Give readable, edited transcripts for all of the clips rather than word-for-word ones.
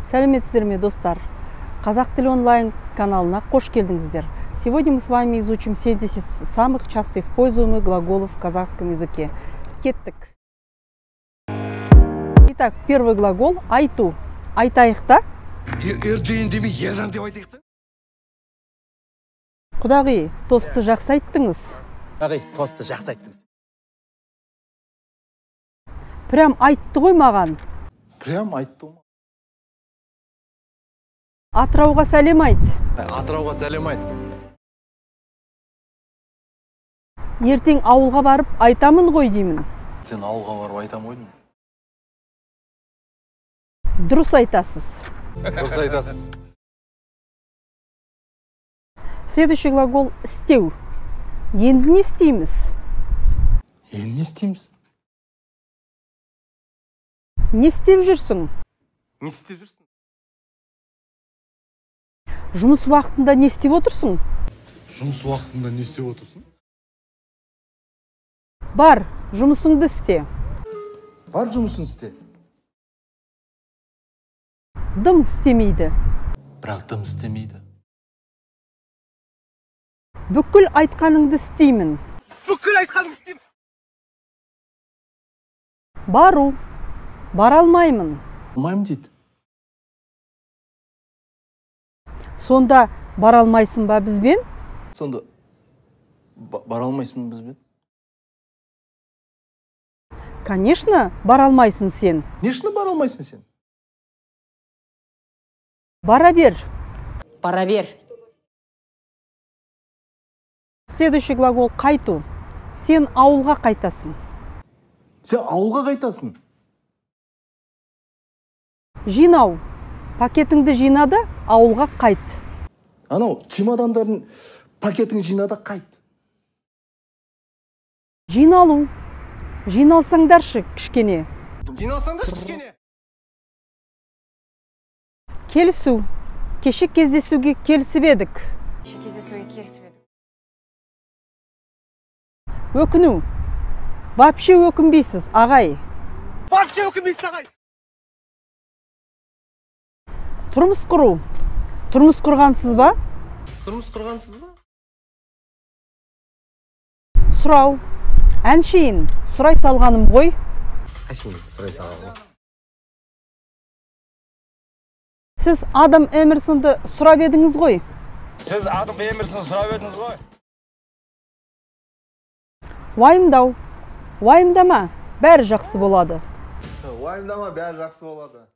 Сәлеметсіздер ме, достар? Қазақ тілі онлайн каналына қош келдіңіздер. Сегодня мы с вами изучим 70 самых часто используемых глаголов в казахском языке. Кеттік. Итак, первый глагол – айту. Айтайық та? Құдағи, тосты жақсы айттыңыз. Құдағи, тосты жақсы айттыңыз. Прям айтты ғой маған. Прям айтты ма? Атырауға сәлем айт. Атырауға сәлем айт. Ертең ауылға барып айтамын ғой деймін. Сен ауылға барып айтамын ғой деймін. Дұрыс айтасыз. Дұрыс айтасыз. Следующий глагол – істеу. Енді не істейміз? Енді не істейміз? Не істеп жүрсің? Не істеп жүрсің? Жұмыс уақытында не істеп отырсың? Жұмыс уақытында не істеп отырсың? Бар, жұмысыңды істе. Бар, жұмысын істе. Дым істемейді. Бірақ дым істемейді. Бүкіл айтқаныңды істеймін. Бүкіл айтқаныңды істеймін. Бару. Бара алмаймын. Алмаймын дейді. Сонда бара алмайсың ба бізбен? Сонда бара алмайсың бізбен? Конечно, бара алмайсың сен. Нешіне бара алмайсың сен? Бара бер. Бара бер. Следующий глагол – қайту. Сен ауылға қайтасың. Сен ауылға қайтасың. Жинау. Пакетіңді жинады, ауылға қайт. Анау, чемодандардың пакетің жинады, қайт. Жиналу. Жиналсаңдаршы кішкене. Жиналсаңдаршы кішкене. Келісу. Кеше кездесуге келісіп едік. Өкіну. Вообще өкінбейсіз, ағай. Вообще өкінбейсіз, ағай. Тұрмыс құру. Тұрмыс құрғансыз ба? Тұрмыс құрғансыз ба? Сұрау. Әншейін, сұрай салғаным ғой. Әншейін, сұрай салғаным. Сіз Адам Эмерсонды сұрап едіңіз ғой. Сіз Адам Эмерсонды сұрап едіңіз ғой. Уайымдау. Уайымдама, бәрі жақсы болады. Уайымдама, бәрі жақсы болады.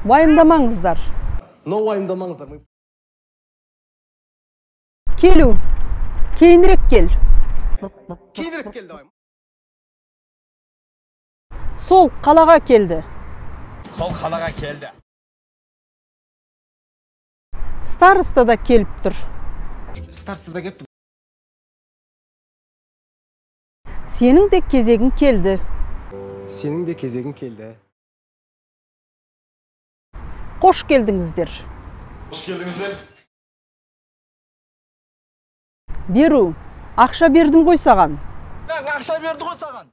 Уайымдамаңыздар. Но уайымдамаңыздар. Келу. Кейінірек кел. Кейінірек келді, ойым. Сол қалаға келді. Сол қалаға келді. Староста да келіп тұр. Староста да келіп тұр. Сенің де кезегің келді. Сенің де кезегің келді. Қош келдіңіздер. Қош келдіңіздер. Беру. Ақша бердім ғой саған. Ақша берді ғой саған.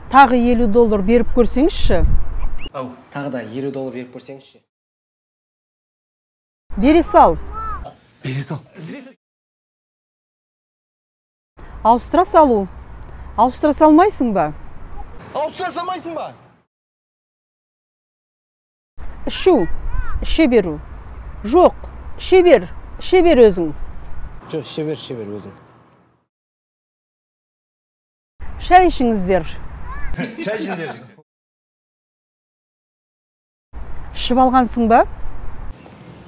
Тағы $50 беріп көрсеңізші. Тағы да $50 беріп көрсеңізші. Бере сал. Бере сал. Ауыстыра салу. Ауыстыра салмайсың ба? Ауыстыра салмайсың ба? Ішу. Іше беру. Жоқ. Іше бер. Іше бер өзің. Жоқ, іше бер өзің. Шай ішіңіздер. Шай ішіңіздер. Ішіп алғансың ба?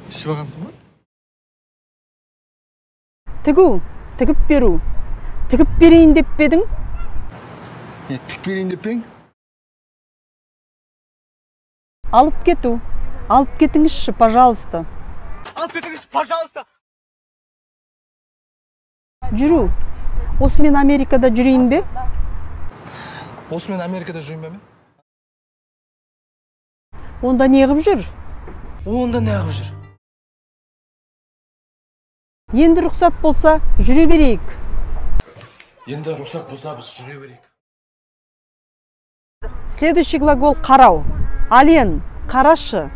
Ішіп алғансың ба? Тігу. Тігіп беру. Тігіп берейін деп бедің? Тігіп берейін деп бең? Алып кету. Алып кетіңізші, пожалуйста. Алып кетіңізші, пожалуйста. Жүру. Осымен Америкада жүрейін бе? Осымен Америкада жүрейін бе мен? Онда не қып жүр? Онда не қып жүр? Енді рұқсат болса, жүре берейік. Енді рұқсат болса, біз жүре берейік. Следующий глагол карау. Ален, карашы.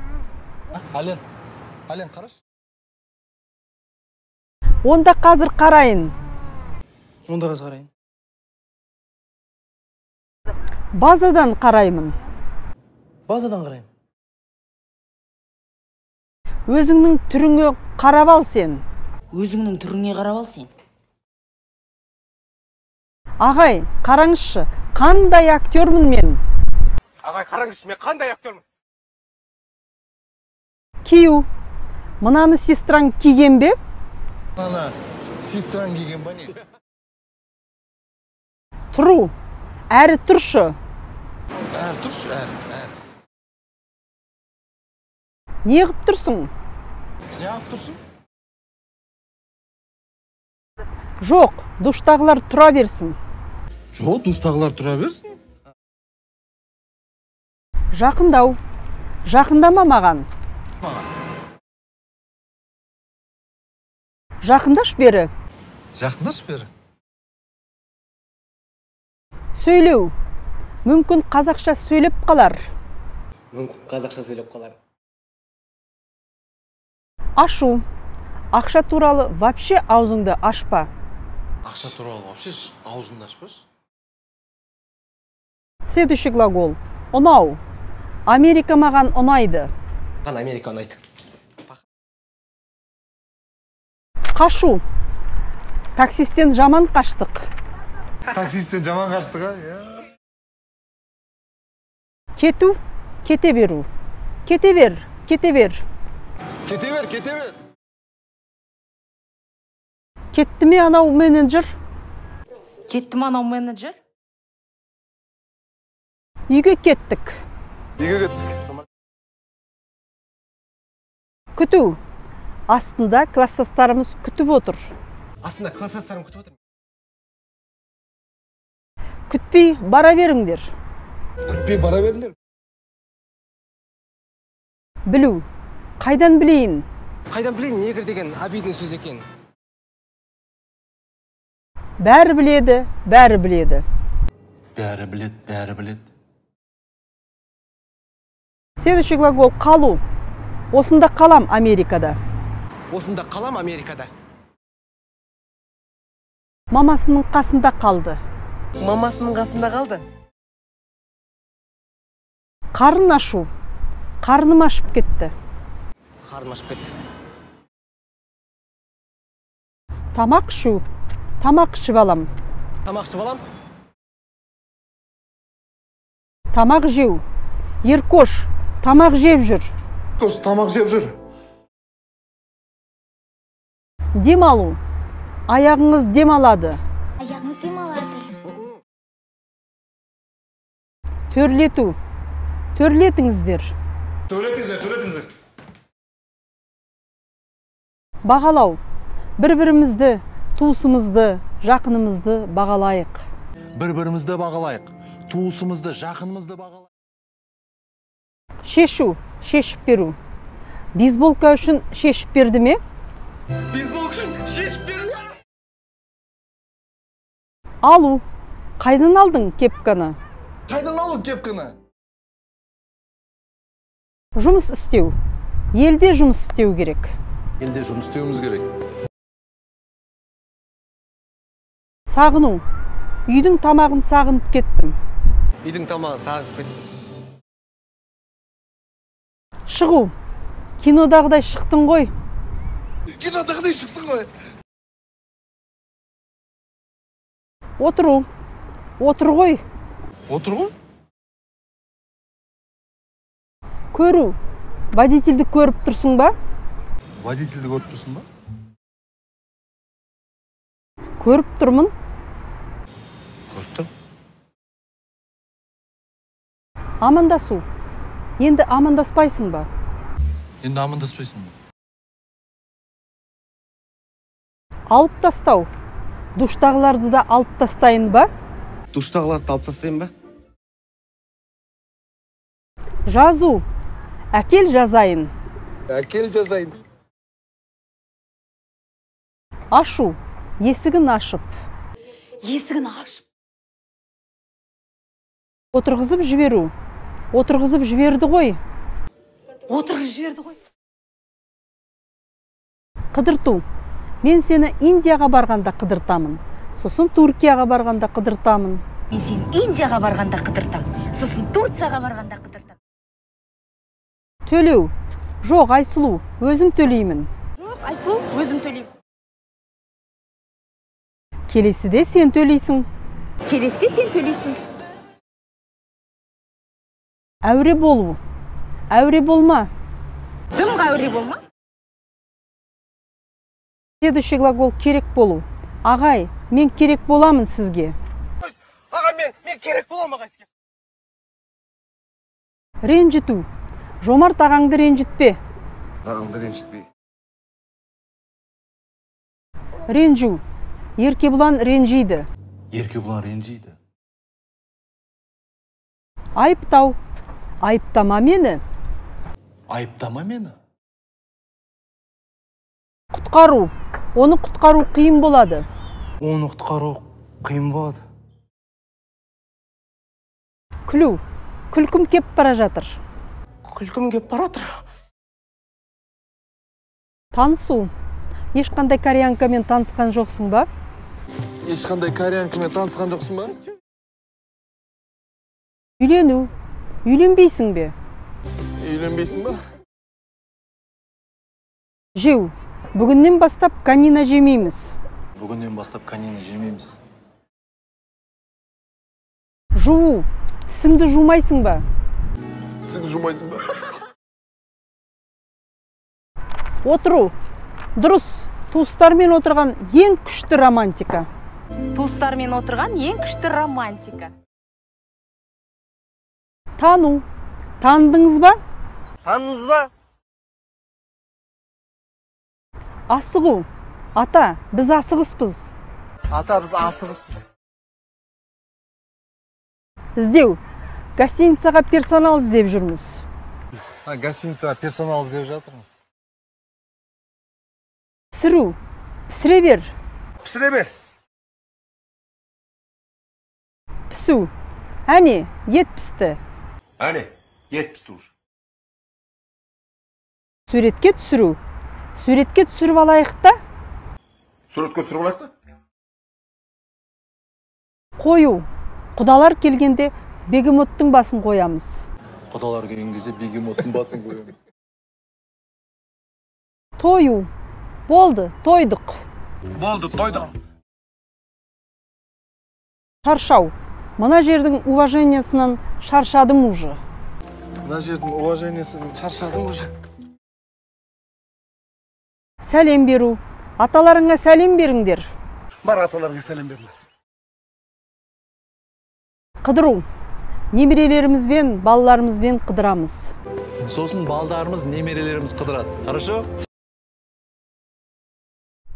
Ален. Ален, қараш. Онда қазір қарайын. Онда қыз қарайын. Базадан қараймын. Базадан қарайын. Өзіңнің түріңе қарап ал сен. Өзіңнің түріңе қарап ал сен. Ағай, қараңызшы, қандай актермін мен. Ағай, қараңызшы, мен қандай актермін? Кию. Мынаны сестраң киген бе? Ана, сестраң киген ба не? Тұру. Әрі тұршы. Әр тұршы, әр. Не қып тұрсың? Не алып тұрсың? Жоқ, душтағылар тұра берсін. Жоқ, душтағылар тұра берсін. Жақындау. Жақындама маған. Жақындаш бері. Жақындаш бері. Сөйлеу. Мүмкін қазақша сөйлеп қалар. Мүмкін қазақша сөйлеп қалар. Ашу. Ақша туралы вообще аузыңды ашпа. Ақша туралы вообще аузыңды ашпаш. Следующий глагол. Ұнау. Америка маған ұнайды. Маған Америка ұнайды. Қашу. Таксистен жаман қаштық. Таксистен жаман қаштық, а? Кету. Кете беру. Кете бер. Кете бер. Кете бер, кете бер. Кетті ме анау менеджер? Кетті ме анау менеджер? Үйге кеттік. Үйге кеттік. Күту. Астында класстастарымыз күтіп отыр. Астында класстастарым күтіп отыр. Күтпей бара беріңдер. Күтпей бара беріңдер. Білу. Қайдан білейін? Қайдан білейін, негр деген абидың сөз екен. Бәрі біледі, бәрі біледі. Бәрі білет, бәрі білет. Следующий глагол қалу. Осында қалам Америкада. Осында қалам Америкада. Мамасының қасында қалды. Мамасының қасында қалды. Қарын ашу. Қарным ашып кетті. Қарным ашып кетті. Тамақ ішу. Тамақ ішіп алам. Тамақ ішіп алам. Тамақ жеу. Еркош, тамақ жеп жүр. Еркош, тамақ жеп жүр. Демалу. Аяғыңыз демалады. Аяғыңыз демалады. Төрлету. Төрлетіңіздер. Төрлетіңіздер. Бағалау. Бір-бірімізді, туысымызды, жақынымызды бағалайық. Бір-бірімізді бағалайық. Туысымызды, жақынымызды бағалайық. Шешу, шешіп беру. Бейсболка үшін шешіп берді ме? Бейсболка үшін шешіп берді. Алу. Қайдан алдың кепканы? Қайдан алдың кепканы? Жұмыс істеу. Елде жұмыс істеу керек. Елде жұмыс істеуіміз керек. Сағыну. Үйдің тамағын сағынып кеттім. Үйдің тамағын сағынып кеттім. Шығу. Кинодағыдай шықтың ғой. Кинодағыдай шықтың ғой. Отыру. Отыр ғой. Отыр ғой. Көру. Водительді көріп тұрсың ба? Водительді көріп тұрсың ба? Көріп тұрмын. Көріп тұр. Амандасу. Енді амандаспайсың ба? Енді амандаспайсың ба? Алып тастау. Душтағыларды да алып тастайын ба? Душтағыларды алып тастайын ба? Жазу. Әкел жазайын. Әкел жазайын. Ашу. Есігін ашып. Есігін ашып. Отырғызып жіберу. Отырғызып жіберді ғой. Отырғызып жіберді ғой. Қыдырту. Мен сені Индияға барғанда қыдыртамын. Сосын Туркияға барғанда қыдыртамын. Мен сені Индияға барғанда қыдыртам. Сосын Турцияға барғанда қыдыртам. Төлеу. Жоқ, Айсұлу, өзім төлеймін. Жоқ, Айсұлу, өзім төлеймін. Келесіде сен төлейсің. Келесіде сен төлейсің. Әуре болу. Әуре болма. Дымға әуре болма. Следующий глагол керек болу. Ағай, мен керек боламын сізге. Аға, мен керек боламын аға сізге. Ренжіту. Жомарт ағаңды ренжітпе. Ағаңды ренжітпей. Ренжу. Еркебұлан ренжиді. Еркебұлан ренжиді. Айыптау. Айыптама мені. Айыптама мені. Құтқару. Оны құтқару қиын болады. Оны құтқару қиын болады. Күлу. Күлкім кеп бара жатыр. Күлкім кеп баратыр. Танысу. Ешқандай кореянкамен танысқан жоқсың ба? Ешқандай кореянкамен танысқан жоқсың ба? Үйлену. Үйленбейсің бе? Үйленбейсің ба? Жеу. Бүгіннен бастап канина жемейміз. Бүгіннен бастап канина жемейміз. Жуу. Тісіңді жумайсың ба? Тісіңді жумайсың ба? Отыру. Дұрыс. Туыстармен отырған ең күшті романтика. Туыстармен отырған ең күшті романтика. Тану. Таныдыңыз ба? Таныңыз ба? Асығу. Ата, біз асығыспыз. Ата, біз асығыспыз. Іздеу. Гостиницаға персонал іздеп жүрміз. Гостиницаға персонал іздеп жатырмыз. Пісіру. Пісіре бер. Пісіре бер. Пісу. Әне, ет пісті. Әне, ет пісті. Суретке түсіру. Суретке түсіріп алайық та? Суретке түсіріп алайық та? Қою. Құдалар келгенде бегемоттың басын қоямыз. Құдалар келген кезде бегемоттың басын қоямыз. Тою. Болды, тойдық. Болды, тойдық. Шаршау. Мына жердің уважениесінен шаршадым уже. Мына жердің уважениесінен шаршадым уже. Сәлем беру. Аталарыңа сәлем беріңдер. Бар аталарға сәлем беріңдер. Қыдыру. Немерелерімізбен, балаларымызбен қыдырамыз. Сосын балдарымыз, немерелеріміз қыдырады. Хорошо?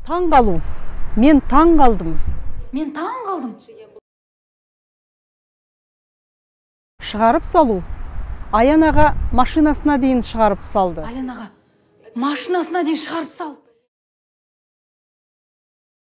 Таң қалу. Мен таң қалдым. Мен таң қалдым. Шығарып салу. Аян аға машинасына дейін шығарып салды. Аян аға машинасына дейін шығарып салды.